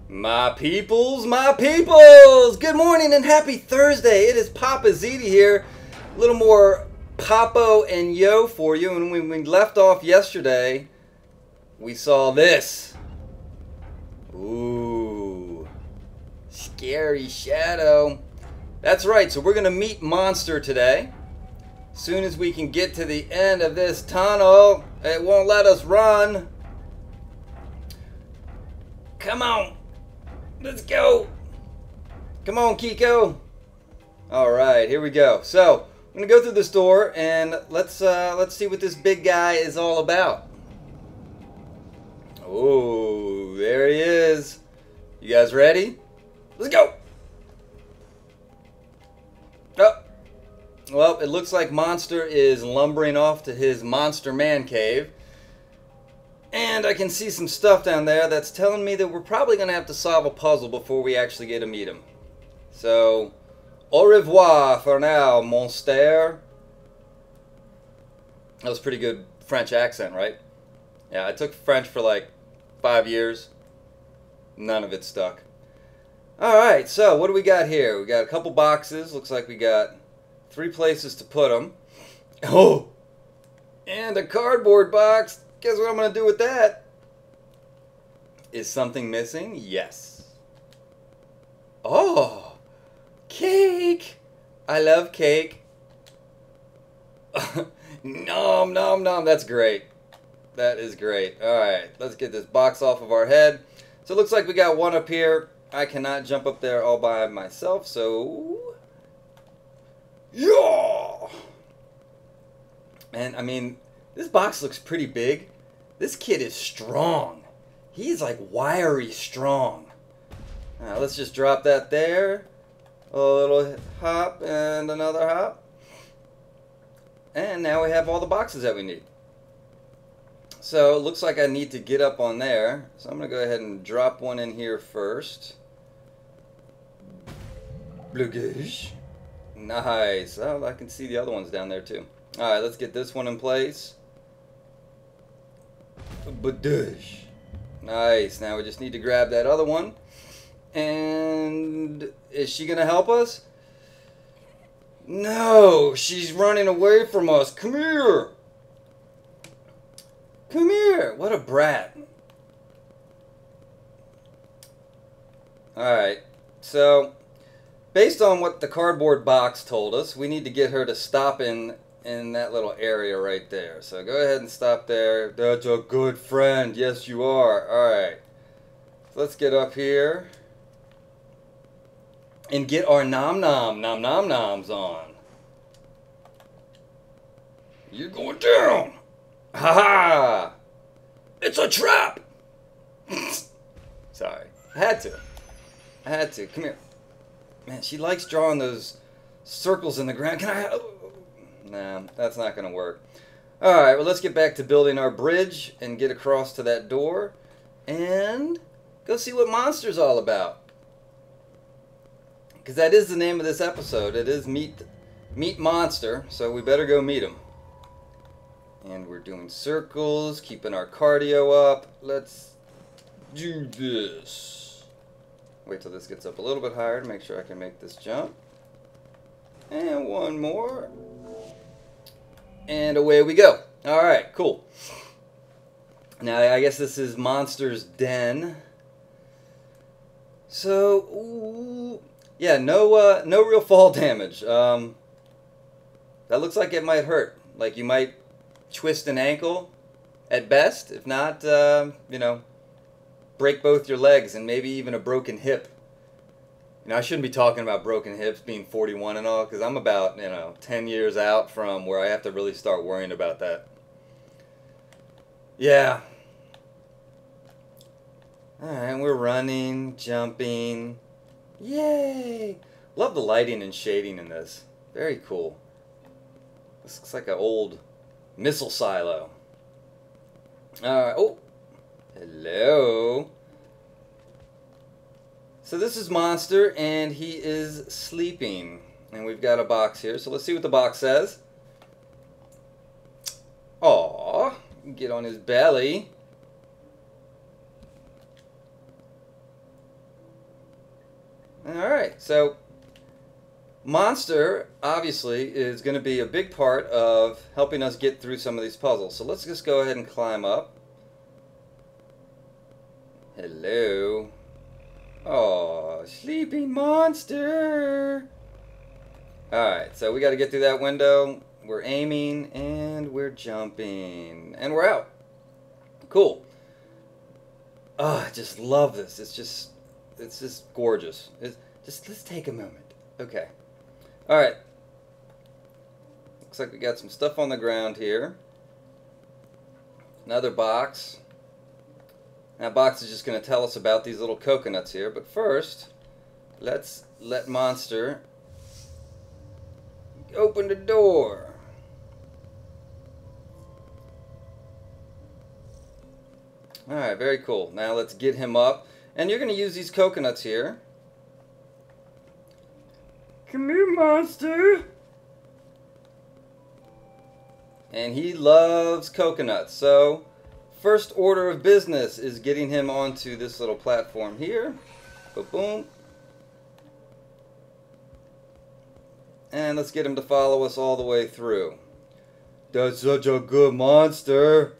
My peoples! Good morning and happy Thursday. It is Papaziti here. A little more Papo and Yo for you. And when we left off yesterday, we saw this. Ooh. Scary shadow. That's right, so we're going to meet Monster today. As soon as we can get to the end of this tunnel, it won't let us run. Come on. Let's go. Come on, Kiko. All right, here we go. So I'm gonna go through this door and let's see what this big guy is all about. Oh, there he is. You guys ready? Let's go. Oh, well, it looks like Monster is lumbering off to his Monster Man cave. And I can see some stuff down there that's telling me that we're probably going to have to solve a puzzle before we actually get to meet him. So, au revoir for now, monster. That was a pretty good French accent, right? Yeah, I took French for like 5 years. None of it stuck. Alright, so what do we got here? We got a couple boxes. Looks like we got 3 places to put them. Oh! And a cardboard box. Guess what I'm going to do with that? Is something missing? Yes. Oh! Cake! I love cake. Nom, nom, nom. That's great. That is great. Alright, let's get this box off of our head. So it looks like we got one up here. I cannot jump up there all by myself, so... Yeah! And, I mean... This box looks pretty big. This kid is strong. He's like wiry strong. Now let's just drop that there. A little hop and another hop. And now we have all the boxes that we need. So it looks like I need to get up on there. So I'm going to go ahead and drop one in here first. Blugage. Nice. Oh, I can see the other ones down there too. Alright, let's get this one in place. Badush. Nice. Now we just need to grab that other one. And is she going to help us? No, she's running away from us. Come here. Come here. What a brat. Alright. So, based on what the cardboard box told us, we need to get her to stop in that little area right there. So go ahead and stop there. That's a good friend. Yes, you are. Alright. So let's get up here and get our nom noms on. You're going down. Ha ha. It's a trap. Sorry. I had to. Come here. Man, she likes drawing those circles in the ground. Can I... Nah, that's not going to work. Alright, well let's get back to building our bridge and get across to that door and go see what Monster's all about. Because that is the name of this episode. It is Meet Monster, so we better go meet him. And we're doing circles, keeping our cardio up. Let's do this. Wait till this gets up a little bit higher to make sure I can make this jump. And one more. And away we go. Alright, cool. Now, I guess this is Monster's Den. So, ooh, yeah, no real fall damage. That looks like it might hurt. Like you might twist an ankle at best. If not, you know, break both your legs and maybe even a broken hip. You know, I shouldn't be talking about broken hips being 41 and all, because I'm about, 10 years out from where I have to really start worrying about that. Yeah. Alright, we're running, jumping. Yay! Love the lighting and shading in this. Very cool. This looks like an old missile silo. Alright, oh! Hello! So this is Monster, and he is sleeping. And we've got a box here, so let's see what the box says. Aww, get on his belly. Alright, so Monster, obviously, is going to be a big part of helping us get through some of these puzzles. So let's just go ahead and climb up. Hello. Oh, sleeping monster. Alright, so we got to get through that window. We're aiming, and we're jumping. And we're out. Cool. Oh, I just love this. It's just gorgeous. Let's take a moment. Okay. Alright. Looks like we got some stuff on the ground here. Another box. That box is just going to tell us about these little coconuts here. But first, let's let Monster open the door. Alright, very cool. Now let's get him up. And you're going to use these coconuts here. Come here, Monster. And he loves coconuts. So, first order of business is getting him onto this little platform here. Boom. And let's get him to follow us all the way through. That's such a good monster.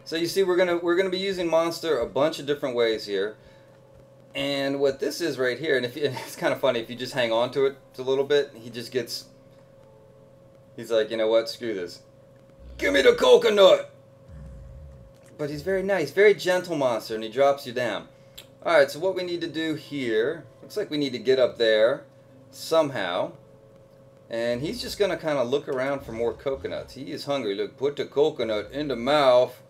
So you see, we're gonna be using Monster a bunch of different ways here. And what this is right here, and it's kind of funny if you just hang on to it a little bit, he's like, you know what, screw this. Give me the coconut! But he's very nice, very gentle monster, and he drops you down. Alright, so what we need to do here, looks like we need to get up there somehow. And he's just going to kind of look around for more coconuts. He is hungry. Look, put the coconut in the mouth.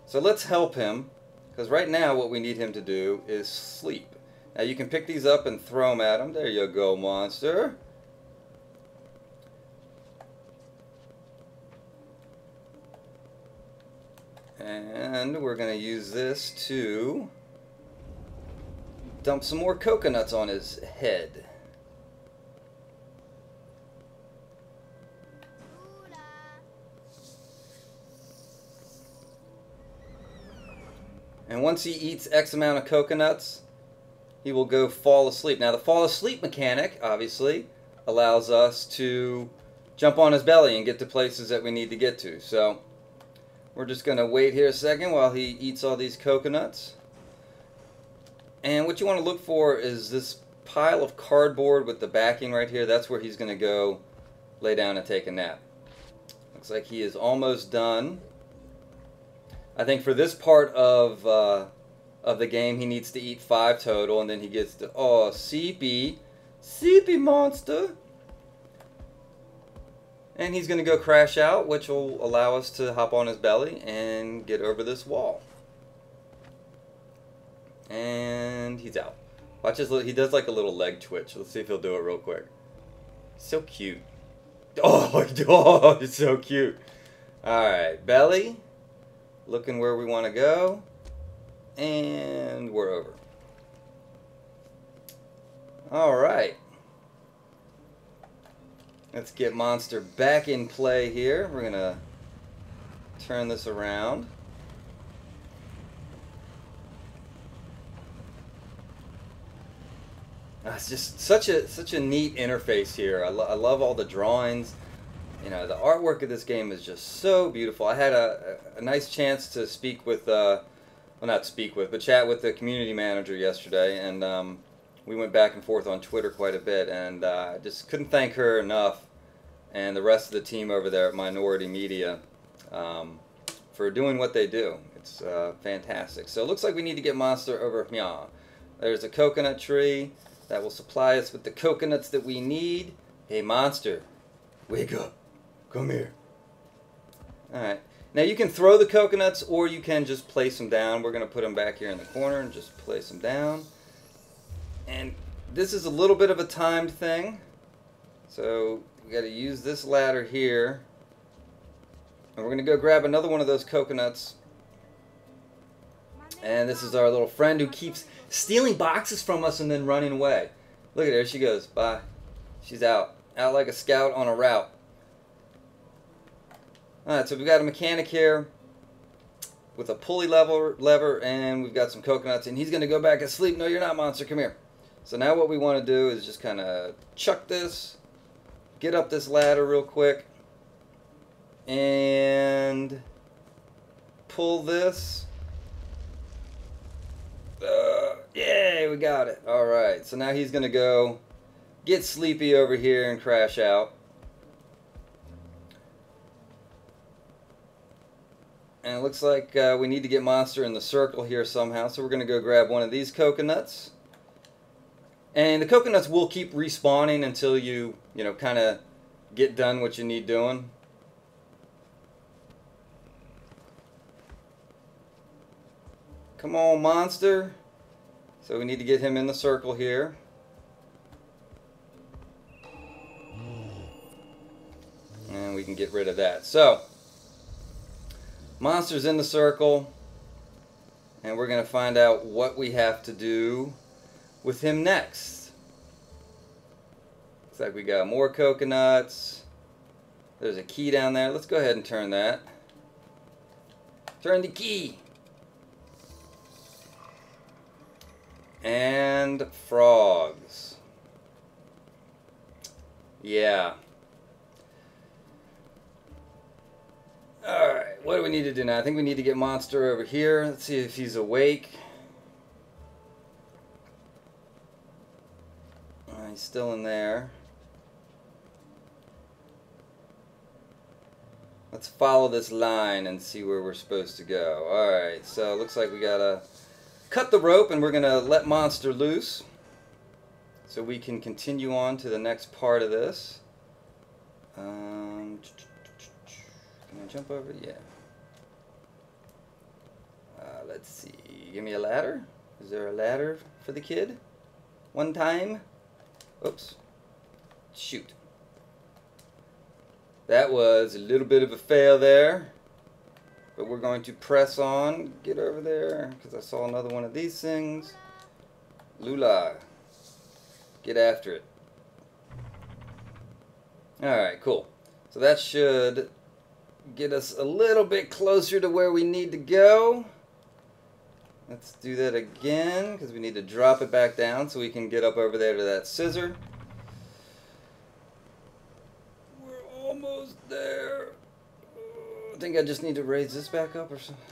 So let's help him, because right now what we need him to do is sleep. Now you can pick these up and throw them at him. There you go, monster. And we're going to use this to dump some more coconuts on his head. And once he eats X amount of coconuts, he will go fall asleep. Now the fall asleep mechanic, obviously, allows us to jump on his belly and get to places that we need to get to. So we're just going to wait here a second while he eats all these coconuts. And what you want to look for is this pile of cardboard with the backing right here. That's where he's going to go lay down and take a nap. Looks like he is almost done. I think for this part of the game, he needs to eat 5 total, and then he gets to, oh, Seepy monster. And he's going to go crash out, which will allow us to hop on his belly and get over this wall. And he's out. Watch his little, he does like a little leg twitch. Let's see if he'll do it real quick. So cute. Oh, it's so cute. Alright, belly. Looking where we want to go. And we're over. Alright. Let's get Monster back in play here. We're going to turn this around. It's just such a neat interface here. I love all the drawings. You know, the artwork of this game is just so beautiful. I had a nice chance to speak with, well, not speak with, but chat with the community manager yesterday, and we went back and forth on Twitter quite a bit, and I just couldn't thank her enough, and the rest of the team over there at Minority Media, for doing what they do. It's fantastic. So it looks like we need to get Monster over here. There's a coconut tree that will supply us with the coconuts that we need. Hey, Monster, wake up. Come here. Alright. Now you can throw the coconuts, or you can just place them down. We're going to put them back here in the corner and just place them down. And this is a little bit of a timed thing. So we got to use this ladder here. And we're going to go grab another one of those coconuts. And this is our little friend who keeps stealing boxes from us and then running away. Look at her. She goes. Bye. She's out. Out like a scout on a route. Alright, so we've got a mechanic here. with a pulley lever, and we've got some coconuts, and he's going to go back asleep. No, you're not, monster. Come here. So now what we want to do is just kind of chuck this, get up this ladder real quick, and pull this. Yay, we got it. All right, so now he's going to go get sleepy over here and crash out. And it looks like we need to get Monster in the circle here somehow, so we're going to go grab one of these coconuts. And the coconuts will keep respawning until you kind of get done what you need doing. Come on, Monster. So we need to get him in the circle here. And we can get rid of that. So, Monster's in the circle. And we're going to find out what we have to do with him next. Looks like we got more coconuts. There's a key down there. Let's go ahead and turn that. Turn the key. And frogs. Yeah. Alright, what do we need to do now? I think we need to get Monster over here. Let's see if he's awake. He's still in there. Let's follow this line and see where we're supposed to go. Alright, so it looks like we gotta cut the rope, and we're gonna let Monster loose so we can continue on to the next part of this. Can I jump over? Yeah. Let's see. Give me a ladder. Is there a ladder for the kid? One time. Oops. Shoot. That was a little bit of a fail there. But we're going to press on. Get over there, because I saw another one of these things. Lula. Get after it. Alright, cool. So that should get us a little bit closer to where we need to go. Let's do that again, because we need to drop it back down so we can get up over there to that scissor. We're almost there. I think I just need to raise this back up or something.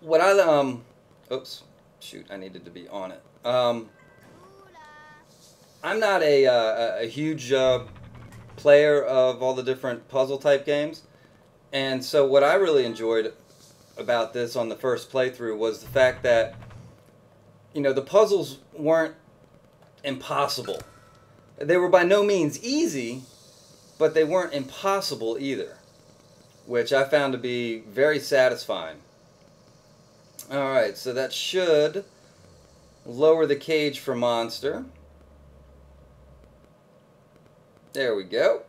What I, oops, shoot, I needed to be on it. I'm not a huge player of all the different puzzle type games. And so what I really enjoyed about this on the first playthrough was the fact that, the puzzles weren't impossible. They were by no means easy, but they weren't impossible either, which I found to be very satisfying. Alright, so that should lower the cage for Monster. There we go.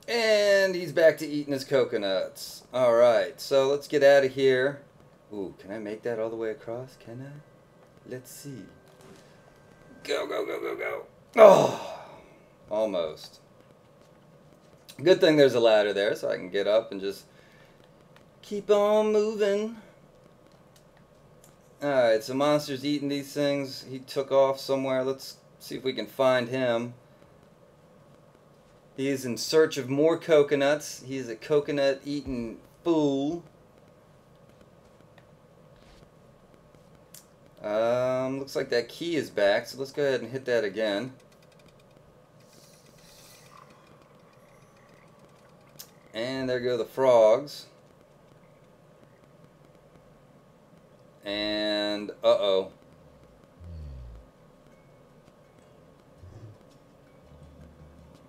And he's back to eating his coconuts. Alright, so let's get out of here. Ooh, can I make that all the way across? Can I? Let's see. Go, go, go, go, go. Oh, almost. Good thing there's a ladder there so I can get up and just keep on moving. Alright, so Monster's eating these things. He took off somewhere. Let's see if we can find him. He is in search of more coconuts. He is a coconut eating fool. Looks like that key is back, so let's go ahead and hit that again. And there go the frogs. And, uh-oh.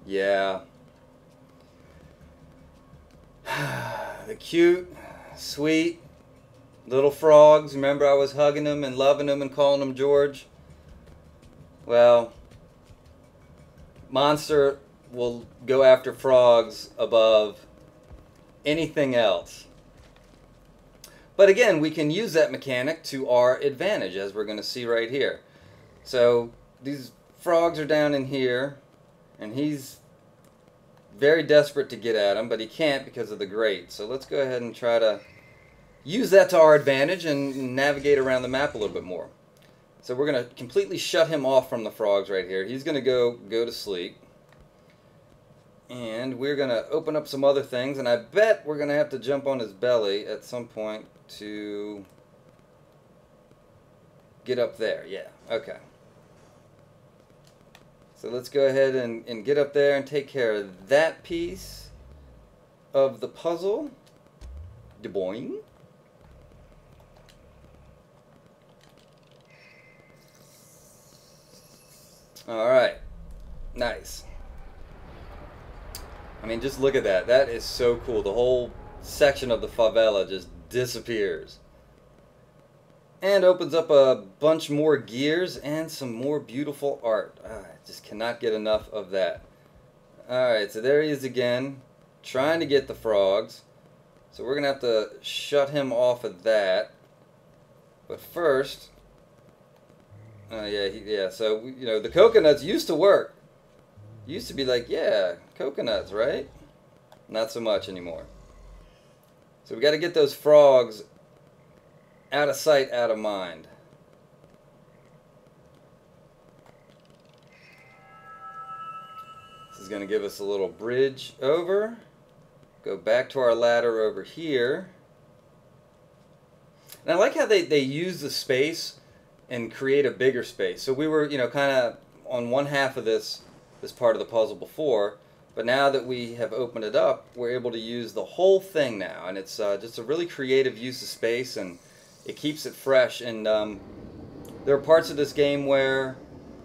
Yeah. The cute, sweet little frogs. Remember I was hugging them and loving them and calling them George? Well, Monster will go after frogs above anything else. But again, we can use that mechanic to our advantage, as we're going to see right here. So these frogs are down in here. And he's very desperate to get at him, but he can't because of the grate. So let's go ahead and try to use that to our advantage and navigate around the map a little bit more. So we're going to completely shut him off from the frogs right here. He's going to go to sleep. And we're going to open up some other things, and I bet we're going to have to jump on his belly at some point to get up there. Yeah, okay. So let's go ahead and get up there and take care of that piece of the puzzle. Boing. Alright. Nice. I mean, just look at that. That is so cool. The whole section of the favela just disappears. And opens up a bunch more gears and some more beautiful art. I just cannot get enough of that. Alright, so there he is again, trying to get the frogs. So we're going to have to shut him off of that. But first, so, you know, the coconuts used to work. Used to be like, yeah, coconuts, right? Not so much anymore. So we got to get those frogs out of sight, out of mind. This is going to give us a little bridge over. Go back to our ladder over here. And I like how they use the space and create a bigger space. So we were, you know, kind of on one half of this part of the puzzle before, but now that we have opened it up, we're able to use the whole thing now, and it's just a really creative use of space, and it keeps it fresh. And there are parts of this game where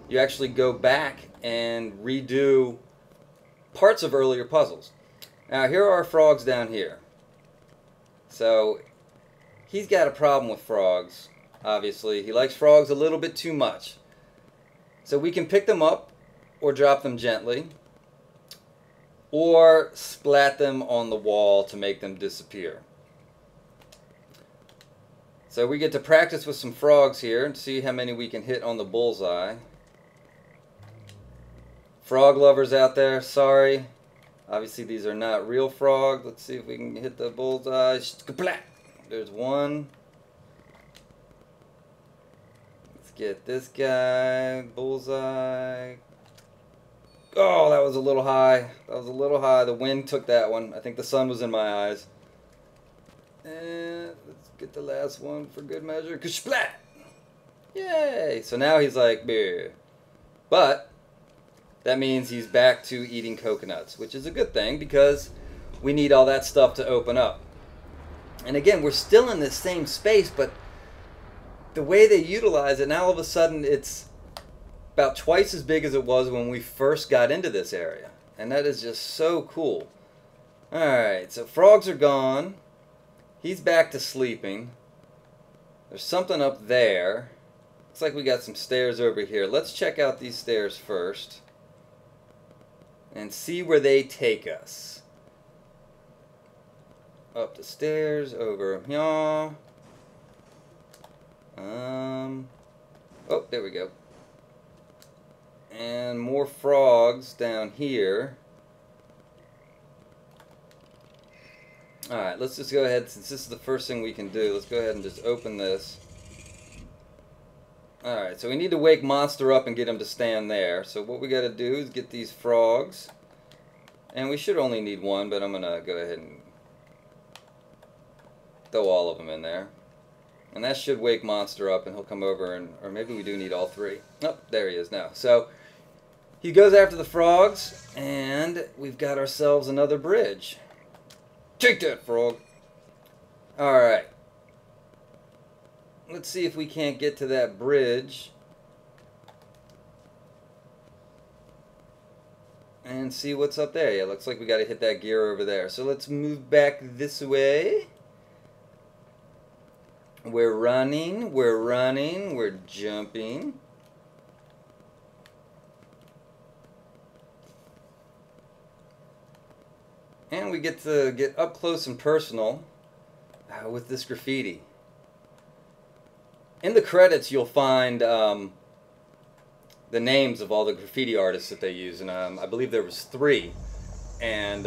you actually go back and redo parts of earlier puzzles. Now here are our frogs down here. So he's got a problem with frogs, obviously. He likes frogs a little bit too much. So we can pick them up or drop them gently, or splat them on the wall to make them disappear. So we get to practice with some frogs here and see how many we can hit on the bullseye. Frog lovers out there, sorry. Obviously these are not real frogs. Let's see if we can hit the bullseye. There's one. Let's get this guy. Bullseye. Oh, that was a little high. That was a little high. The wind took that one. I think the sun was in my eyes. And let's get the last one for good measure. Kashplat! Yay! So now he's like, bleh. But that means he's back to eating coconuts, which is a good thing because we need all that stuff to open up. And again, we're still in this same space, but the way they utilize it, now all of a sudden it's about twice as big as it was when we first got into this area. And that is just so cool. Alright, so frogs are gone. He's back to sleeping. There's something up there. Looks like we got some stairs over here. Let's check out these stairs first and see where they take us. Up the stairs, over here. Oh, there we go. And more frogs down here. Alright, let's just go ahead, since this is the first thing we can do, let's go ahead and just open this. Alright, so we need to wake Monster up and get him to stand there. So what we gotta do is get these frogs. And we should only need one, but I'm gonna go ahead and throw all of them in there. And that should wake Monster up and he'll come over, and or maybe we do need all three. Oh, there he is now. So he goes after the frogs, and we've got ourselves another bridge. Take that, frog. Alright. Let's see if we can't get to that bridge and see what's up there. Yeah, looks like we got to hit that gear over there. So let's move back this way. We're running, we're jumping. And we get to get up close and personal with this graffiti. In the credits, you'll find the names of all the graffiti artists that they use, and I believe there was 3. And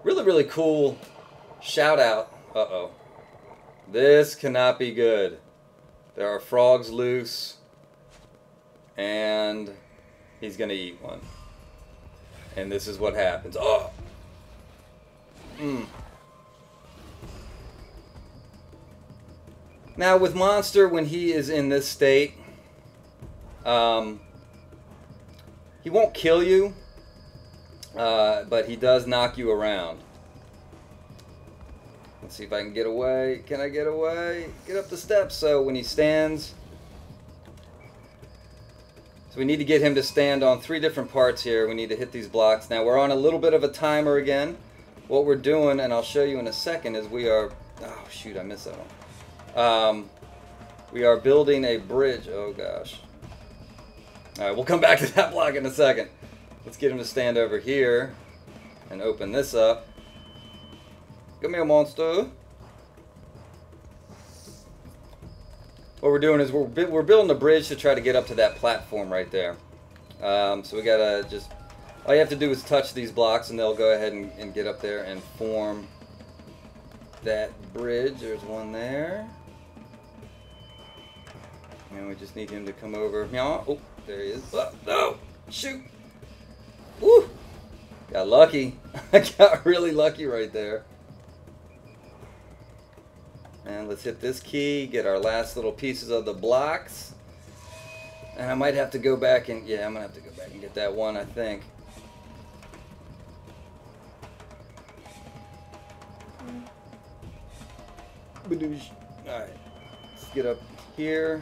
really, really cool shout out. Uh-oh. This cannot be good. There are frogs loose, and he's gonna eat one. And this is what happens. Oh! Now with Monster, when he is in this state, he won't kill you, but he does knock you around. Let's see if I can get away. Can I get away? Get up the steps. So when he stands, so we need to get him to stand on 3 different parts here. We need to hit these blocks. Now we're on a little bit of a timer again. What we're doing, and I'll show you in a second, is we are, oh shoot, I missed that one. We are building a bridge. Oh gosh. Alright, we'll come back to that block in a second. Let's get him to stand over here and open this up. Come here, monster. What we're doing is we're building a bridge to try to get up to that platform right there. So we gotta just, all you have to do is touch these blocks and they'll go ahead and get up there and form that bridge. There's one there. And we just need him to come over. Oh, there he is. Oh, no! Shoot! Woo! Got lucky. I got really lucky right there. And let's hit this key, get our last little pieces of the blocks. And I might have to go back and, yeah, I'm going to have to go back and get that one, I think. Alright, let's get up here.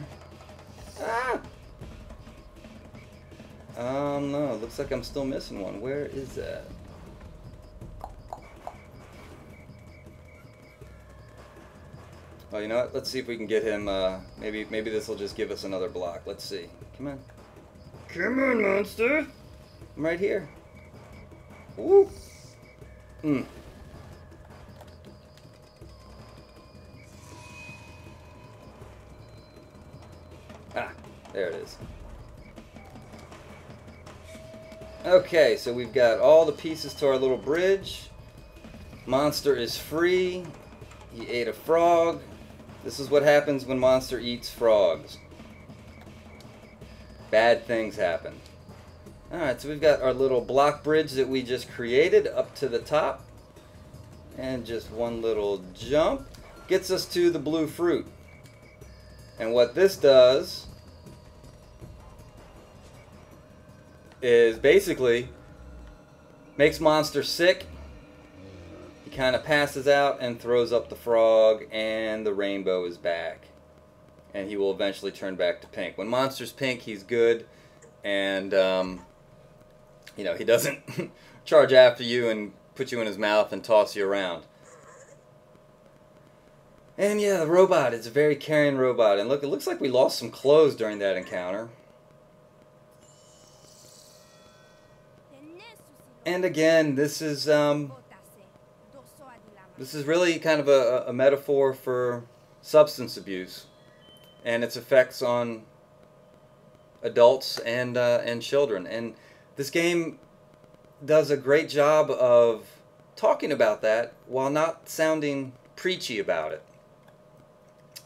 Ah! No, looks like I'm still missing one. Where is that? Oh, you know what? Let's see if we can get him, maybe this will just give us another block. Let's see. Come on. Come on, monster! I'm right here. Woo! Ah, there it is. Okay, so we've got all the pieces to our little bridge. Monster is free. He ate a frog. This is what happens when Monster eats frogs. Bad things happen. Alright, so we've got our little block bridge that we just created up to the top. And just one little jump gets us to the blue fruit. And what this does is basically makes Monster sick. He kind of passes out and throws up the frog, and the rainbow is back. And he will eventually turn back to pink. When Monster's pink, he's good, and you know, he doesn't charge after you and put you in his mouth and toss you around. And yeah, the robot is a very caring robot. And look, it looks like we lost some clothes during that encounter. And again, this is really kind of a metaphor for substance abuse and its effects on adults and children. And this game does a great job of talking about that while not sounding preachy about it.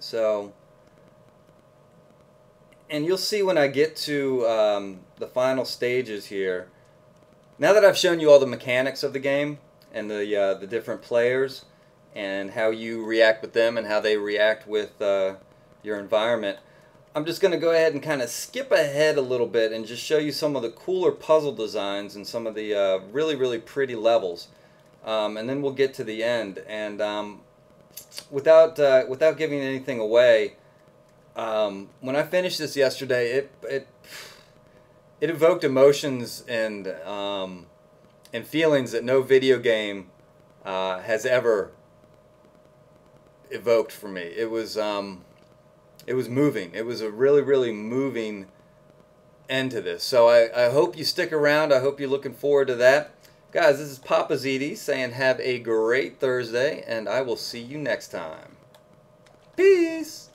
So, and you'll see when I get to the final stages here. Now that I've shown you all the mechanics of the game and the different players and how you react with them and how they react with your environment, I'm just going to go ahead and kind of skip ahead a little bit and just show you some of the cooler puzzle designs and some of the really, really pretty levels. And then we'll get to the end. And without giving anything away, when I finished this yesterday, it evoked emotions and feelings that no video game has ever evoked for me. It was moving. It was a really, really moving end to this. So I hope you stick around. I hope you're looking forward to that. Guys, this is Papaziti saying have a great Thursday, and I will see you next time. Peace!